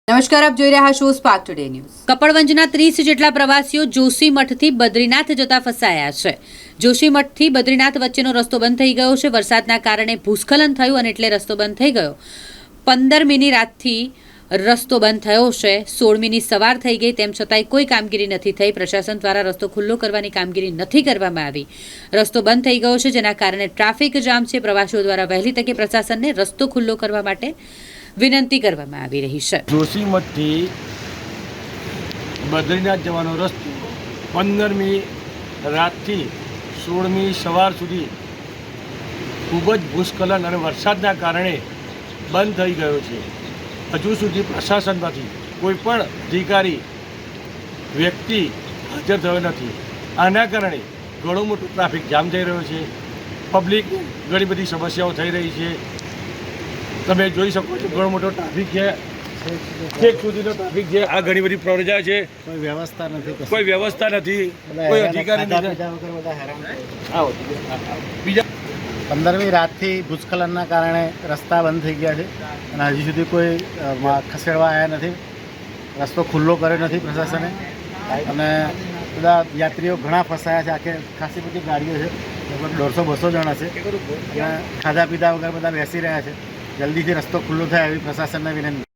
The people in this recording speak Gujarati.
નમસ્કાર, આપ જોઈ રહ્યા છો સ્પાર્ક ટુડે ન્યૂઝ। કપડવંજના 30 જેટલા પ્રવાસીઓ જોશીમઠથી બદ્રીનાથ જતા ફસાયા છે। જોશીમઠથી બદ્રીનાથ વચ્ચેનો રસ્તો બંધ થઈ ગયો છે। વરસાદના કારણે ભૂસ્ખલન થયું અને એટલે રસ્તો બંધ થઈ ગયો। 15મીની રાતથી રસ્તો બંધ થયો છે। 16મીની સવાર થઈ ગઈ, તેમ છતાંય કોઈ કામગીરી નથી થઈ। પ્રશાસન દ્વારા રસ્તો ખુલ્લો કરવાની કામગીરી નથી કરવામાં આવી। રસ્તો બંધ થઈ ગયો છે, જેના કારણે ટ્રાફિક જામ છે। પ્રવાસીઓ દ્વારા વહેલી તકે પ્રશાસનને રસ્તો ખુલ્લો કરવા માટે વિનંતી કરવામાં આવી રહી છે। જોશીમઠથી બદ્રીનાથ જવાનો રસ્તો 15મી રાતથી 16મી સવાર સુધી ખૂબ જ ભૂસ્ખલન અને વરસાદના કારણે બંધ થઈ ગયો છે। હજુ સુધી પ્રશાસનમાંથી કોઈ પણ અધિકારી વ્યક્તિ હાજર થયો નથી। આના કારણે ઘણો મોટો ટ્રાફિક જામ થઈ રહ્યો છે। પબ્લિક ઘણી બધી સમસ્યાઓ થઈ રહી છે। તમે જોઈ શકો છો, ઘણો મોટો ટ્રાફિક છે, છેક સુધીનો ટ્રાફિક છે। આ ઘણી બધી પ્રજા છે, કોઈ વ્યવસ્થા નથી, કોઈ અધિકારી નથી। બીજા 15મી રાતથી ભૂસ્ખલનના કારણે રસ્તા બંધ થઈ ગયા છે અને હજી સુધી કોઈ ખસેડવા આવ્યા નથી। રસ્તો ખુલ્લો કર્યો નથી પ્રશાસને અને બધા યાત્રીઓ ઘણા ફસાયા છે। ખાસી બધી ગાડીઓ છે, લગભગ 150-200 જણા છે અને ખાધા પીધા વગર બધા બેસી રહ્યા છે। જલ્દીથી રસ્તો ખુલ્લો થાય એવી પ્રશાસનને વિનંતી।